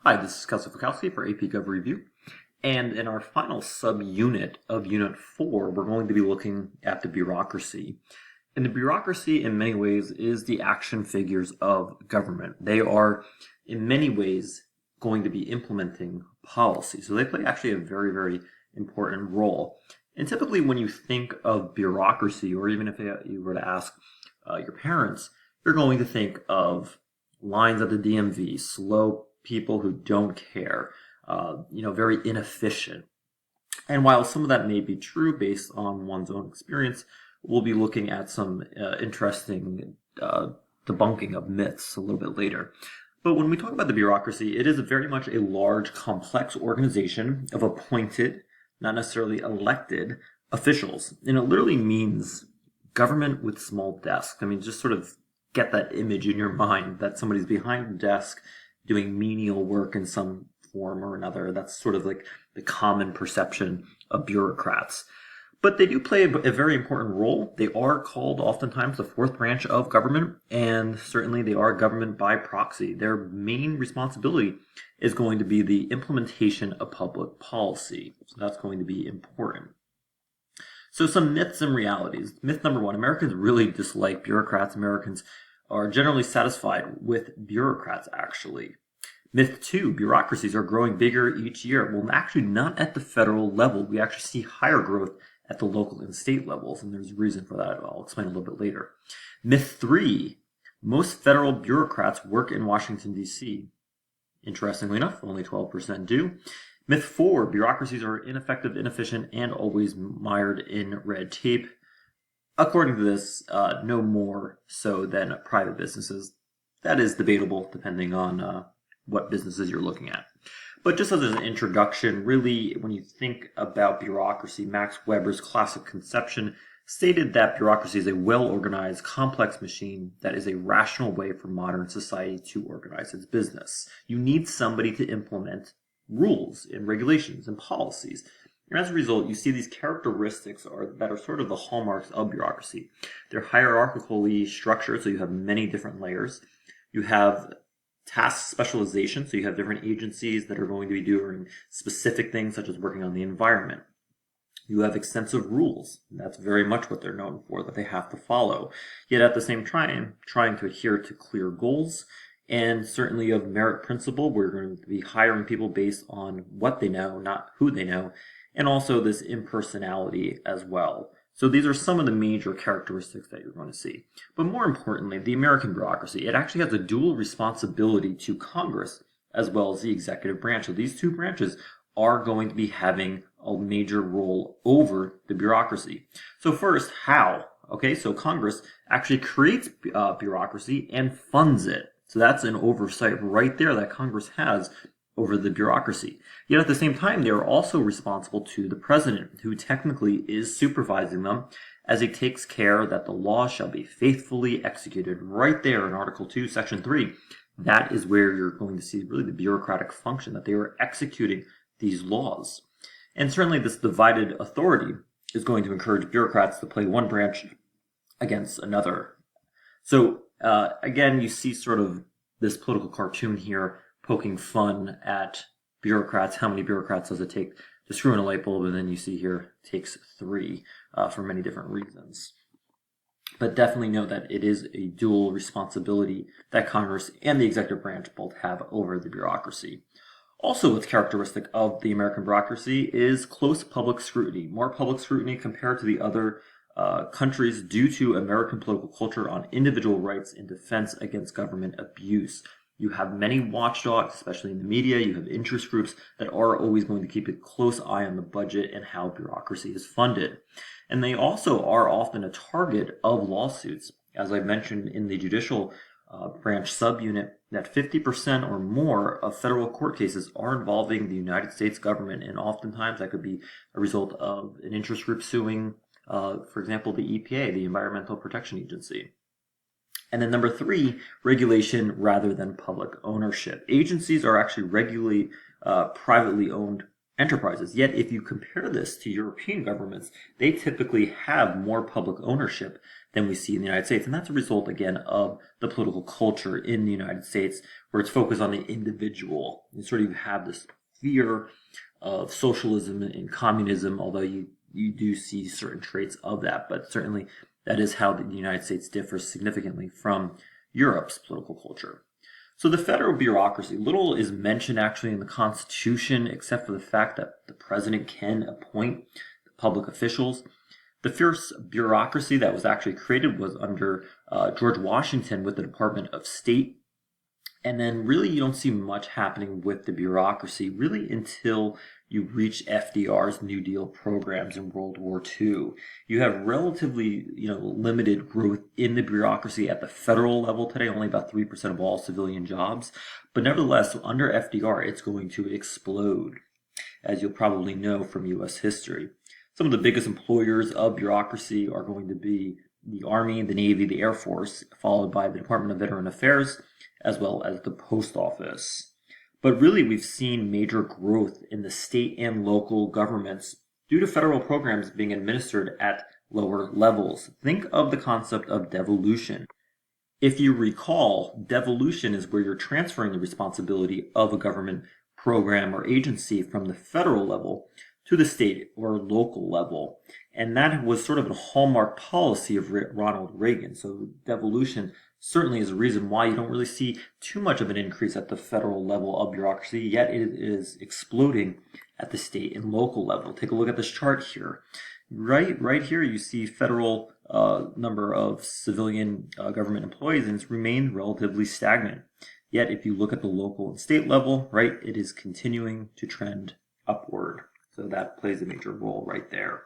Hi, this is Kelsey Fukowski for AP Gov Review. And in our final subunit of Unit 4, we're going to be looking at the bureaucracy. And the bureaucracy, in many ways, is the action figures of government. They are, in many ways, going to be implementing policy. So they play actually a very, very important role. And typically when you think of bureaucracy, or even if you were to ask your parents, you're going to think of lines at the DMV, slow people who don't care, very inefficient. And while some of that may be true based on one's own experience, we'll be looking at some interesting debunking of myths a little bit later. But when we talk about the bureaucracy, it is very much a large, complex organization of appointed, not necessarily elected, officials. And it literally means government with small desks. I mean, just sort of get that image in your mind that somebody's behind a desk doing menial work in some form or another. That's sort of like the common perception of bureaucrats. But they do play a very important role. They are called oftentimes the fourth branch of government, and certainly they are government by proxy. Their main responsibility is going to be the implementation of public policy. So that's going to be important. So some myths and realities. Myth number one, Americans really dislike bureaucrats. Americans are generally satisfied with bureaucrats, actually. Myth two, bureaucracies are growing bigger each year. Well, actually not at the federal level. We actually see higher growth at the local and state levels, and there's a reason for that. I'll explain a little bit later. Myth three, most federal bureaucrats work in Washington, D.C. Interestingly enough, only 12% do. Myth four, bureaucracies are ineffective, inefficient, and always mired in red tape. According to this, no more so than private businesses. That is debatable depending on what businesses you're looking at. But just as an introduction, really, when you think about bureaucracy, Max Weber's classic conception stated that bureaucracy is a well-organized, complex machine that is a rational way for modern society to organize its business. You need somebody to implement rules and regulations and policies. And as a result, you see these characteristics that are sort of the hallmarks of bureaucracy. They're hierarchically structured, so you have many different layers. You have task specialization, so you have different agencies that are going to be doing specific things, such as working on the environment. You have extensive rules. That's very much what they're known for, that they have to follow. Yet at the same time, trying to adhere to clear goals, and certainly of merit principle, we're going to be hiring people based on what they know, not who they know, and also this impersonality as well. So these are some of the major characteristics that you're going to see. But more importantly, the American bureaucracy, it actually has a dual responsibility to Congress as well as the executive branch. So these two branches are going to be having a major role over the bureaucracy. So first, how? Okay, so Congress actually creates bureaucracy and funds it. So that's an oversight right there that Congress has over the bureaucracy. Yet at the same time, they are also responsible to the president, who technically is supervising them as he takes care that the law shall be faithfully executed. Right there in Article 2, Section 3, that is where you're going to see really the bureaucratic function, that they are executing these laws. And certainly this divided authority is going to encourage bureaucrats to play one branch against another. So again, you see sort of this political cartoon here poking fun at bureaucrats. How many bureaucrats does it take to screw in a light bulb? And then you see here it takes 3 for many different reasons. But definitely know that it is a dual responsibility that Congress and the executive branch both have over the bureaucracy. Also, what's characteristic of the American bureaucracy is close public scrutiny. More public scrutiny compared to the other countries due to American political culture on individual rights and defense against government abuse. You have many watchdogs, especially in the media. You have interest groups that are always going to keep a close eye on the budget and how bureaucracy is funded. And they also are often a target of lawsuits. As I mentioned in the judicial branch subunit, that 50% or more of federal court cases are involving the United States government. And oftentimes that could be a result of an interest group suing, for example, the EPA, the Environmental Protection Agency. And then number 3, regulation rather than public ownership. Agencies are actually regularly privately owned enterprises. Yet if you compare this to European governments, they typically have more public ownership than we see in the United States. And that's a result, again, of the political culture in the United States, where it's focused on the individual. You sort of have this fear of socialism and communism, although you do see certain traits of that. But certainly that is how the United States differs significantly from Europe's political culture. So the federal bureaucracy, little is mentioned actually in the Constitution, except for the fact that the president can appoint public officials. The first bureaucracy that was actually created was under George Washington with the Department of State. And then really you don't see much happening with the bureaucracy really until you reach FDR's New Deal programs in World War II. You have relatively, limited growth in the bureaucracy at the federal level today, only about 3% of all civilian jobs. But nevertheless, under FDR, it's going to explode, as you'll probably know from U.S. history. Some of the biggest employers of bureaucracy are going to be the Army, the Navy, the Air Force, followed by the Department of Veteran Affairs, as well as the Post Office. But really, we've seen major growth in the state and local governments due to federal programs being administered at lower levels. Think of the concept of devolution. If you recall, devolution is where you're transferring the responsibility of a government program or agency from the federal level to the state or local level. And that was sort of a hallmark policy of Ronald Reagan. So devolution certainly is a reason why you don't really see too much of an increase at the federal level of bureaucracy, yet it is exploding at the state and local level. Take a look at this chart here. Right here you see federal number of civilian government employees, and it's remained relatively stagnant. Yet if you look at the local and state level, right, it is continuing to trend upward. So that plays a major role right there.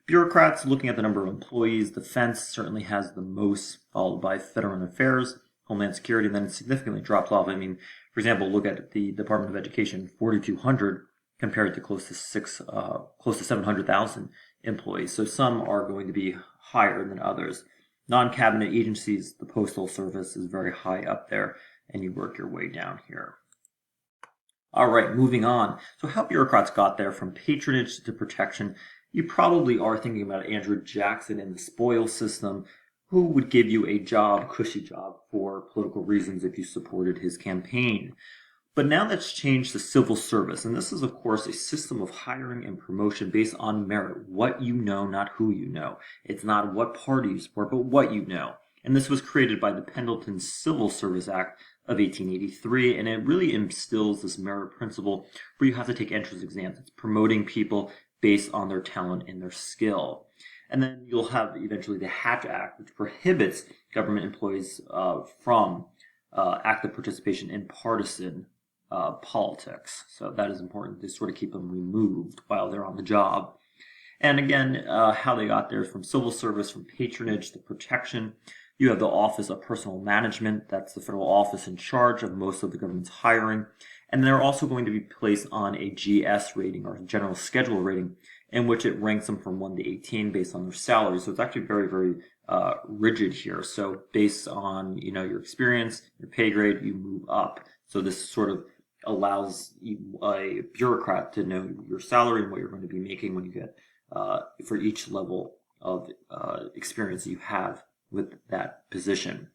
Bureaucrats, looking at the number of employees, defense certainly has the most, followed by Veteran Affairs, Homeland Security, and then it significantly drops off. I mean, for example, look at the Department of Education, 4,200 compared to close to 700,000 employees. So some are going to be higher than others. Non-cabinet agencies, the Postal Service is very high up there, and you work your way down here. All right, moving on. So how bureaucrats got there from patronage to protection. You probably are thinking about Andrew Jackson and the spoils system, who would give you a job, cushy job, for political reasons if you supported his campaign. But now that's changed to civil service, and this is, of course, a system of hiring and promotion based on merit. What you know, not who you know. It's not what party you support, but what you know. And this was created by the Pendleton Civil Service Act of 1883, and it really instills this merit principle where you have to take entrance exams. It's promoting people based on their talent and their skill. And then you'll have eventually the Hatch Act, which prohibits government employees from active participation in partisan politics. So that is important to sort of keep them removed while they're on the job. And again, how they got there is from civil service, from patronage to protection. You have the Office of Personnel Management. That's the federal office in charge of most of the government's hiring. And they're also going to be placed on a GS rating, or general schedule rating, in which it ranks them from 1 to 18 based on their salary. So it's actually very, very rigid here. So based on your experience, your pay grade, you move up. So this sort of allows a bureaucrat to know your salary and what you're going to be making when you get for each level of experience that you have with that position.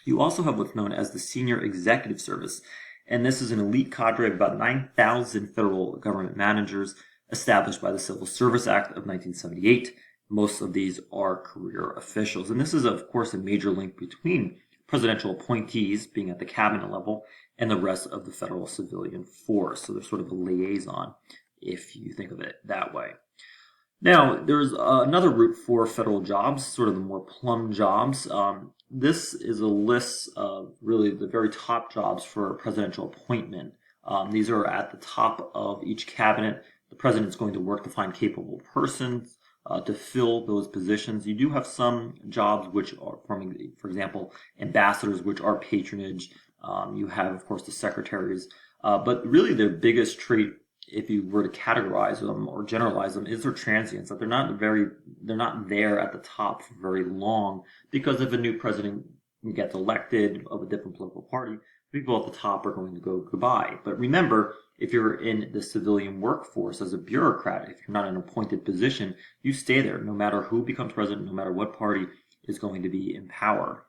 You also have what's known as the Senior Executive Service, and this is an elite cadre of about 9,000 federal government managers established by the Civil Service Act of 1978. Most of these are career officials, and this is, of course, a major link between presidential appointees being at the cabinet level and the rest of the federal civilian force. So they're sort of a liaison, if you think of it that way. Now, there's another route for federal jobs, sort of the more plum jobs. This is a list of really the very top jobs for a presidential appointment. These are at the top of each cabinet. The president's going to work to find capable persons to fill those positions. You do have some jobs which are, for example, ambassadors, which are patronage. You have, of course, the secretaries. But really their biggest trait, if you were to categorize them or generalize them, is their transience, that they're not there at the top for very long, because if a new president gets elected of a different political party, people at the top are going to go goodbye. But remember, if you're in the civilian workforce as a bureaucrat, if you're not in an appointed position, you stay there no matter who becomes president, no matter what party. is going to be in power.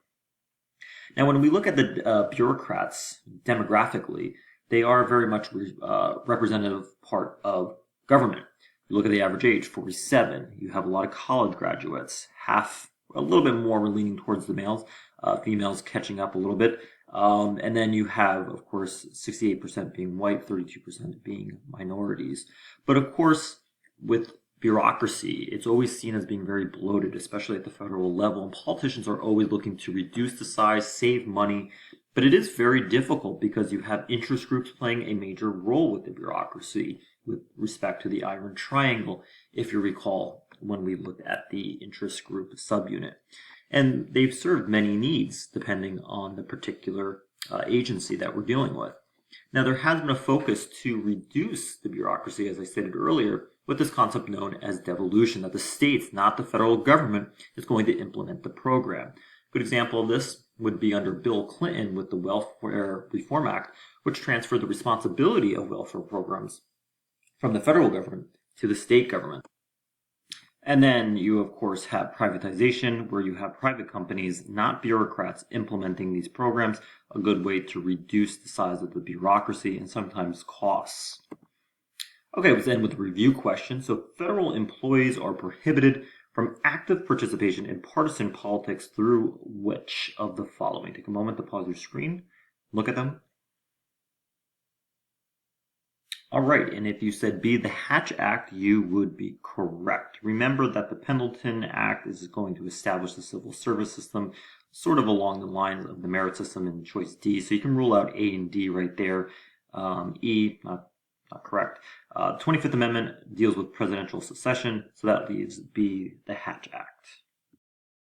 Now, when we look at the bureaucrats demographically, they are very much representative part of government. You look at the average age, 47. You have a lot of college graduates, a little bit more leaning towards the males, females catching up a little bit. And then you have, of course, 68% being white, 32% being minorities. But of course, with bureaucracy, it's always seen as being very bloated, especially at the federal level. And politicians are always looking to reduce the size, save money. But it is very difficult because you have interest groups playing a major role with the bureaucracy with respect to the Iron Triangle, if you recall, when we looked at the interest group subunit. And they've served many needs depending on the particular agency that we're dealing with. Now, there has been a focus to reduce the bureaucracy, as I stated earlier, with this concept known as devolution, that the states, not the federal government, is going to implement the program. A good example of this would be under Bill Clinton with the Welfare Reform Act, which transferred the responsibility of welfare programs from the federal government to the state government. And then you, of course, have privatization, where you have private companies, not bureaucrats, implementing these programs, a good way to reduce the size of the bureaucracy and sometimes costs. Okay, let's end with a review question. So federal employees are prohibited from active participation in partisan politics through which of the following? Take a moment to pause your screen, look at them. All right, and if you said B, the Hatch Act, you would be correct. Remember that the Pendleton Act is going to establish the civil service system sort of along the lines of the merit system in choice D. So you can rule out A and D right there. E, not correct. 25th Amendment deals with presidential succession, so that leaves B, the Hatch Act.